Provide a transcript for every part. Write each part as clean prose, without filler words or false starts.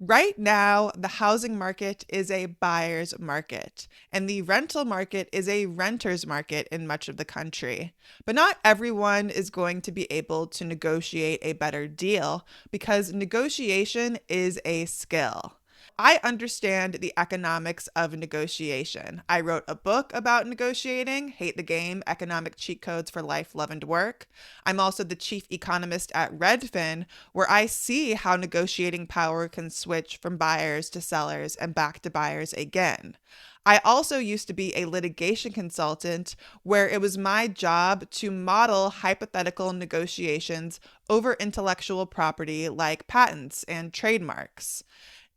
Right now, the housing market is a buyer's market, and the rental market is a renter's market in much of the country. But not everyone is going to be able to negotiate a better deal because negotiation is a skill. I understand the economics of negotiation. I wrote a book about negotiating, Hate the Game, Economic Cheat Codes for Life, Love, and Work. I'm also the chief economist at Redfin, where I see how negotiating power can switch from buyers to sellers and back to buyers again. I also used to be a litigation consultant where it was my job to model hypothetical negotiations over intellectual property like patents and trademarks.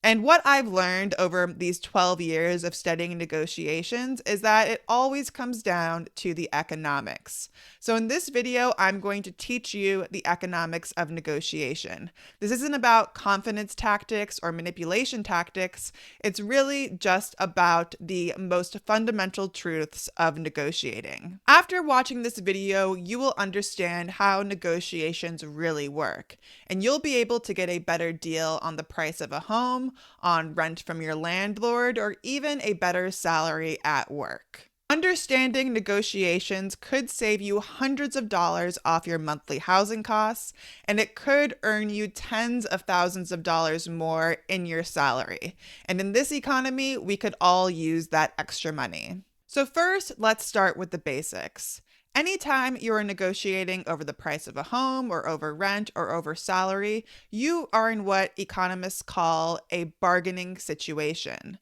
And what I've learned over these 12 years of studying negotiations is that it always comes down to the economics. So in this video, I'm going to teach you the economics of negotiation. This isn't about confidence tactics or manipulation tactics. It's really just about the most fundamental truths of negotiating. After watching this video, you will understand how negotiations really work, and you'll be able to get a better deal on the price of a home, on rent from your landlord, or even a better salary at work. Understanding negotiations could save you hundreds of dollars off your monthly housing costs, and it could earn you tens of thousands of dollars more in your salary. And in this economy, we could all use that extra money. So first, let's start with the basics. Anytime you are negotiating over the price of a home or over rent or over salary, you are in what economists call a bargaining situation.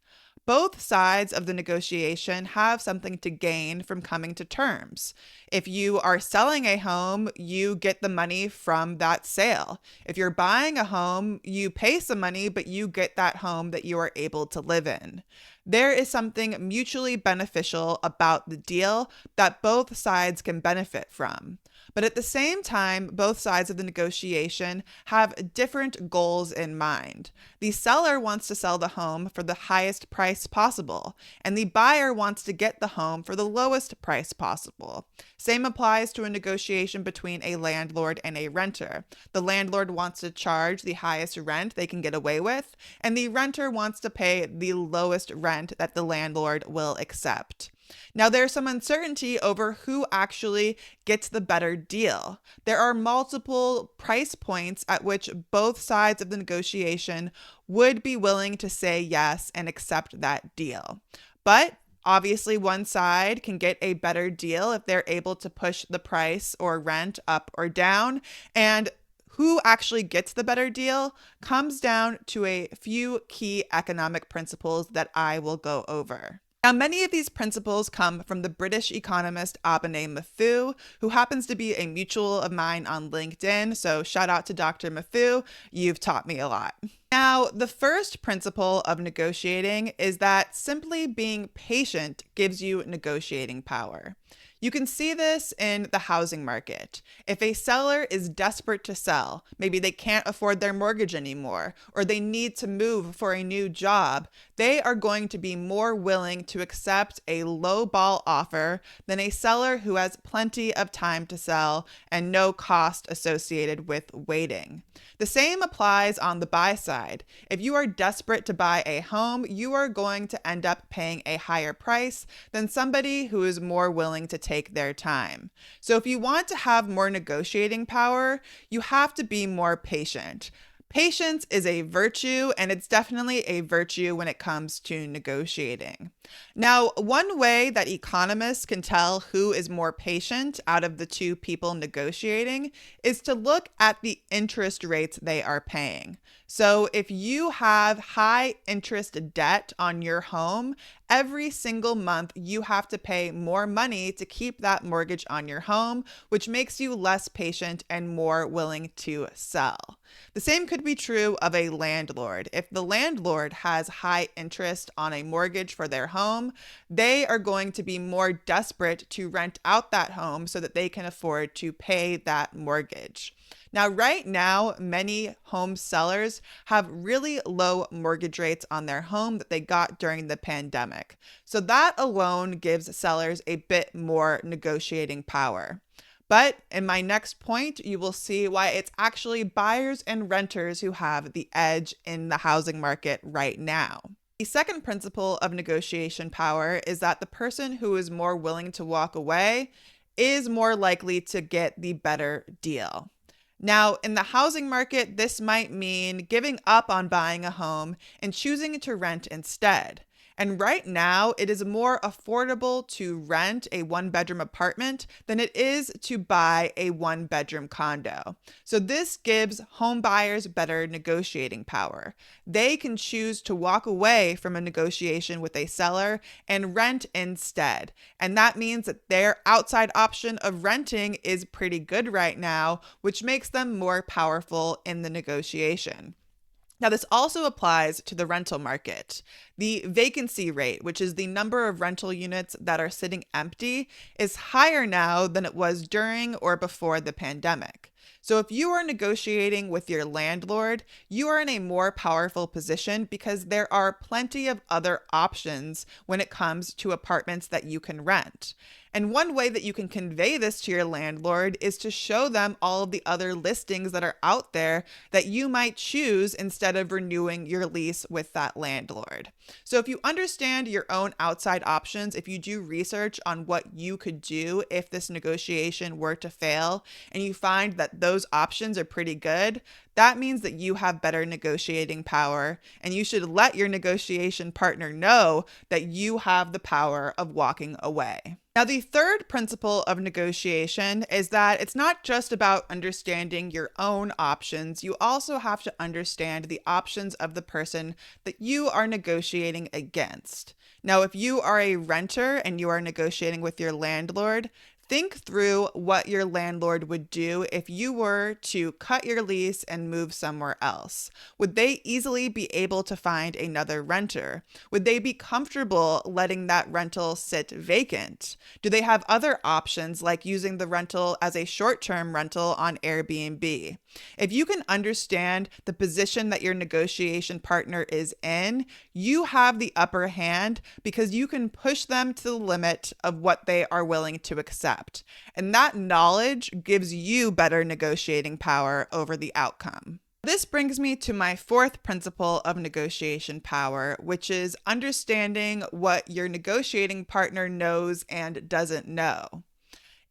Both sides of the negotiation have something to gain from coming to terms. If you are selling a home, you get the money from that sale. If you're buying a home, you pay some money, but you get that home that you are able to live in. There is something mutually beneficial about the deal that both sides can benefit from. But at the same time, both sides of the negotiation have different goals in mind. The seller wants to sell the home for the highest price possible, and the buyer wants to get the home for the lowest price possible. Same applies to a negotiation between a landlord and a renter. The landlord wants to charge the highest rent they can get away with, and the renter wants to pay the lowest rent that the landlord will accept. Now, there's some uncertainty over who actually gets the better deal. There are multiple price points at which both sides of the negotiation would be willing to say yes and accept that deal. But obviously, one side can get a better deal if they're able to push the price or rent up or down. And who actually gets the better deal comes down to a few key economic principles that I will go over. Now, many of these principles come from the British economist Abene Mathoo, who happens to be a mutual of mine on LinkedIn. So shout out to Dr. Mathoo. You've taught me a lot. Now, the first principle of negotiating is that simply being patient gives you negotiating power. You can see this in the housing market. If a seller is desperate to sell, maybe they can't afford their mortgage anymore, or they need to move for a new job, they are going to be more willing to accept a low-ball offer than a seller who has plenty of time to sell and no cost associated with waiting. The same applies on the buy side. If you are desperate to buy a home, you are going to end up paying a higher price than somebody who is more willing to take their time. So if you want to have more negotiating power, you have to be more patient. Patience is a virtue, and it's definitely a virtue when it comes to negotiating. Now, one way that economists can tell who is more patient out of the two people negotiating is to look at the interest rates they are paying. So if you have high interest debt on your home, every single month you have to pay more money to keep that mortgage on your home, which makes you less patient and more willing to sell. The same could be true of a landlord. If the landlord has high interest on a mortgage for their home, they are going to be more desperate to rent out that home so that they can afford to pay that mortgage. Now, right now, many home sellers have really low mortgage rates on their home that they got during the pandemic. So that alone gives sellers a bit more negotiating power. But in my next point, you will see why it's actually buyers and renters who have the edge in the housing market right now. The second principle of negotiation power is that the person who is more willing to walk away is more likely to get the better deal. Now, in the housing market, this might mean giving up on buying a home and choosing to rent instead. And right now, it is more affordable to rent a one-bedroom apartment than it is to buy a one-bedroom condo. So this gives home buyers better negotiating power. They can choose to walk away from a negotiation with a seller and rent instead. And that means that their outside option of renting is pretty good right now, which makes them more powerful in the negotiation. Now, this also applies to the rental market. The vacancy rate, which is the number of rental units that are sitting empty, is higher now than it was during or before the pandemic. So if you are negotiating with your landlord, you are in a more powerful position because there are plenty of other options when it comes to apartments that you can rent. And one way that you can convey this to your landlord is to show them all of the other listings that are out there that you might choose instead of renewing your lease with that landlord. So if you understand your own outside options, if you do research on what you could do if this negotiation were to fail, and you find that those options are pretty good, that means that you have better negotiating power, and you should let your negotiation partner know that you have the power of walking away. Now, the third principle of negotiation is that it's not just about understanding your own options. You also have to understand the options of the person that you are negotiating against. Now, if you are a renter and you are negotiating with your landlord, think through what your landlord would do if you were to cut your lease and move somewhere else. Would they easily be able to find another renter? Would they be comfortable letting that rental sit vacant? Do they have other options like using the rental as a short-term rental on Airbnb? If you can understand the position that your negotiation partner is in, you have the upper hand because you can push them to the limit of what they are willing to accept. And that knowledge gives you better negotiating power over the outcome. This brings me to my fourth principle of negotiation power, which is understanding what your negotiating partner knows and doesn't know.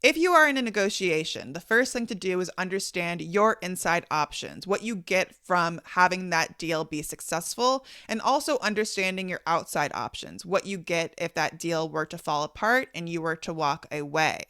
If you are in a negotiation, the first thing to do is understand your inside options, what you get from having that deal be successful, and also understanding your outside options, what you get if that deal were to fall apart and you were to walk away.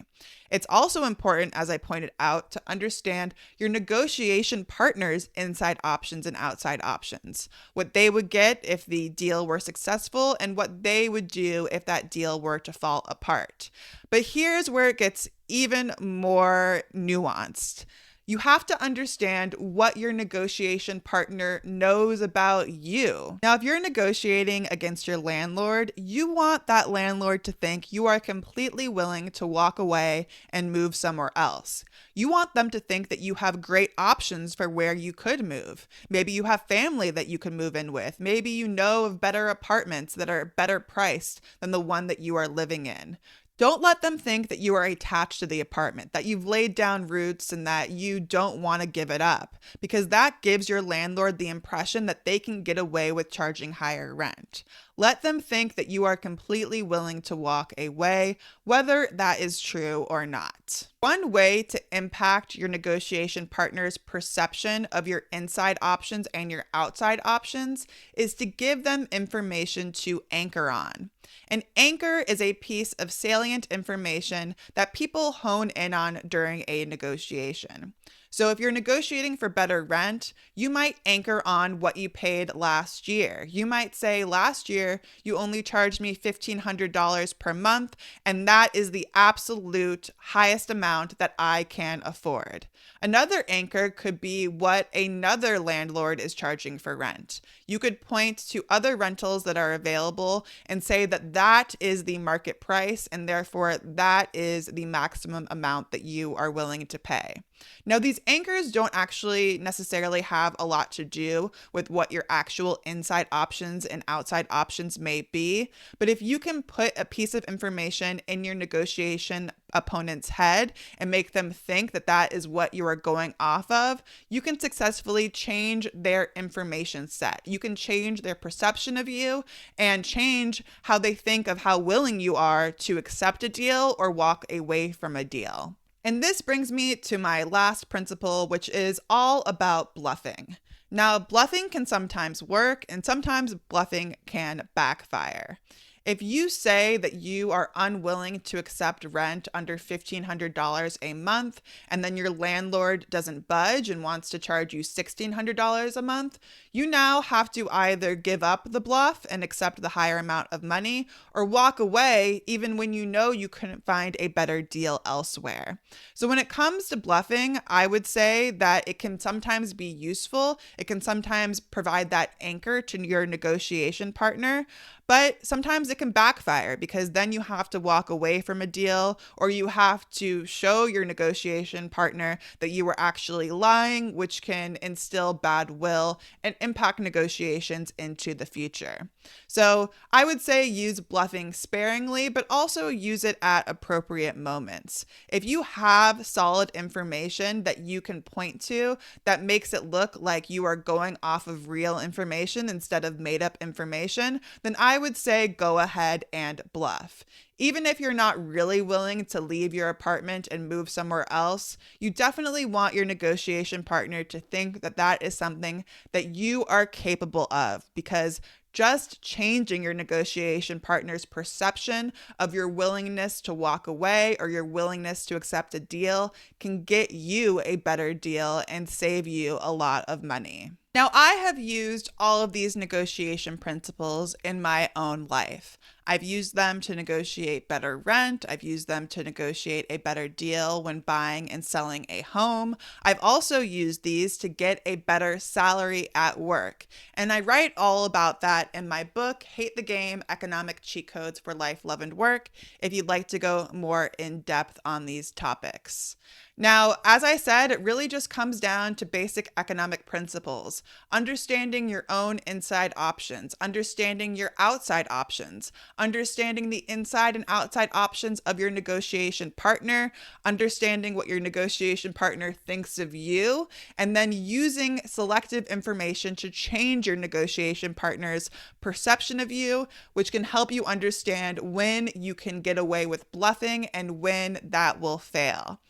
It's also important, as I pointed out, to understand your negotiation partner's inside options and outside options, what they would get if the deal were successful and what they would do if that deal were to fall apart. But here's where it gets even more nuanced. You have to understand what your negotiation partner knows about you. Now, if you're negotiating against your landlord, you want that landlord to think you are completely willing to walk away and move somewhere else. You want them to think that you have great options for where you could move. Maybe you have family that you can move in with. Maybe you know of better apartments that are better priced than the one that you are living in. Don't let them think that you are attached to the apartment, that you've laid down roots and that you don't want to give it up, because that gives your landlord the impression that they can get away with charging higher rent. Let them think that you are completely willing to walk away, whether that is true or not. One way to impact your negotiation partner's perception of your inside options and your outside options is to give them information to anchor on. An anchor is a piece of salient information that people hone in on during a negotiation. So if you're negotiating for better rent, you might anchor on what you paid last year. You might say, last year, you only charged me $1,500 per month, and that is the absolute highest amount that I can afford. Another anchor could be what another landlord is charging for rent. You could point to other rentals that are available and say that that is the market price, and therefore that is the maximum amount that you are willing to pay. Now, these anchors don't actually necessarily have a lot to do with what your actual inside options and outside options may be, but if you can put a piece of information in your negotiation opponent's head and make them think that that is what you are going off of, you can successfully change their information set. You can change their perception of you and change how they think of how willing you are to accept a deal or walk away from a deal. And this brings me to my last principle, which is all about bluffing. Now, bluffing can sometimes work, and sometimes bluffing can backfire. If you say that you are unwilling to accept rent under $1,500 a month, and then your landlord doesn't budge and wants to charge you $1,600 a month, you now have to either give up the bluff and accept the higher amount of money, or walk away even when you know you couldn't find a better deal elsewhere. So when it comes to bluffing, I would say that it can sometimes be useful. It can sometimes provide that anchor to your negotiation partner. But sometimes it can backfire because then you have to walk away from a deal, or you have to show your negotiation partner that you were actually lying, which can instill bad will and impact negotiations into the future. So I would say use bluffing sparingly, but also use it at appropriate moments. If you have solid information that you can point to that makes it look like you are going off of real information instead of made up information, then I would say go ahead and bluff. Even if you're not really willing to leave your apartment and move somewhere else, you definitely want your negotiation partner to think that that is something that you are capable of, because just changing your negotiation partner's perception of your willingness to walk away or your willingness to accept a deal can get you a better deal and save you a lot of money. Now, I have used all of these negotiation principles in my own life. I've used them to negotiate better rent. I've used them to negotiate a better deal when buying and selling a home. I've also used these to get a better salary at work. And I write all about that in my book, Hate the Game: Economic Cheat Codes for Life, Love, and Work, if you'd like to go more in depth on these topics. Now, as I said, it really just comes down to basic economic principles, understanding your own inside options, understanding your outside options, understanding the inside and outside options of your negotiation partner, understanding what your negotiation partner thinks of you, and then using selective information to change your negotiation partner's perception of you, which can help you understand when you can get away with bluffing and when that will fail.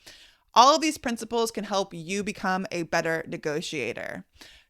All of these principles can help you become a better negotiator.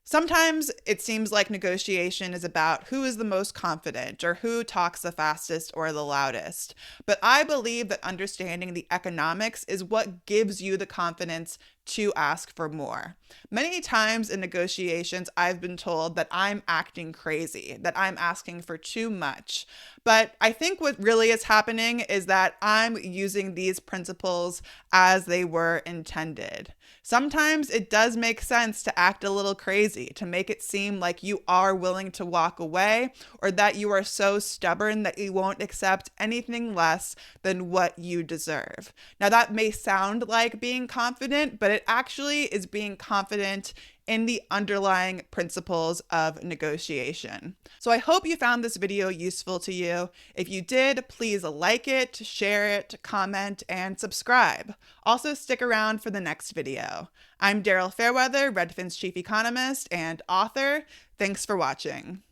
Sometimes it seems like negotiation is about who is the most confident or who talks the fastest or the loudest. But I believe that understanding the economics is what gives you the confidence to ask for more. Many times in negotiations, I've been told that I'm acting crazy, that I'm asking for too much. But I think what really is happening is that I'm using these principles as they were intended. Sometimes it does make sense to act a little crazy, to make it seem like you are willing to walk away, or that you are so stubborn that you won't accept anything less than what you deserve. Now, that may sound like being confident, but it actually is being confident in the underlying principles of negotiation. So I hope you found this video useful to you. If you did, please like it, share it, comment, and subscribe. Also, stick around for the next video. I'm Daryl Fairweather, Redfin's chief economist and author. Thanks for watching.